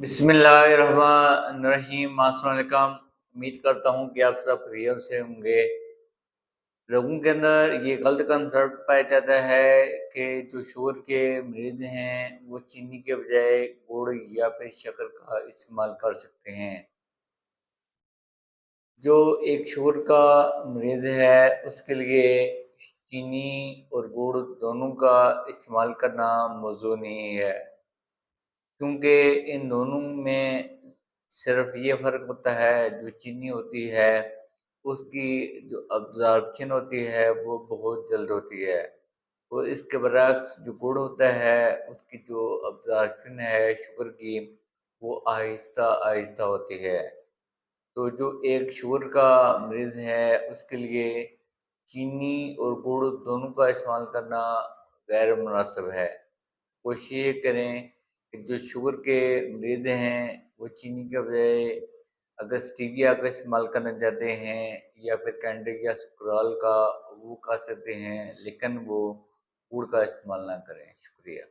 बिस्मिल्लाहिर्रहमानिर्रहीम। अस्सलाम वालेकुम। उम्मीद करता हूँ कि आप सब खैरियत से होंगे। लोगों के अंदर ये गलत कंसेप्ट पाया जाता है कि जो शुगर के मरीज़ हैं, वो चीनी के बजाय गुड़ या फिर शक्कर का इस्तेमाल कर सकते हैं। जो एक शुगर का मरीज़ है, उसके लिए चीनी और गुड़ दोनों का इस्तेमाल करना मौज़ू नहीं है। क्योंकि इन दोनों में सिर्फ़ ये फ़र्क होता है, जो चीनी होती है, उसकी जो अब्ज़ॉर्प्शन होती है, वो बहुत जल्द होती है। और इसके बरअक्स जो गुड़ होता है, उसकी जो अब्ज़ॉर्प्शन है शुगर की, वो आहिस्ता-आहिस्ता होती है। तो जो एक शुगर का मरीज़ है, उसके लिए चीनी और गुड़ दोनों का इस्तेमाल करना गैर मुनासिब है। कोशिश ये करें कि जो शुगर के मरीज़ हैं, वो चीनी के बजाय अगर स्टीविया का इस्तेमाल करना चाहते हैं या फिर कैंडी या सुक्राल का, वो कर सकते हैं, लेकिन वो गुड़ का इस्तेमाल ना करें। शुक्रिया।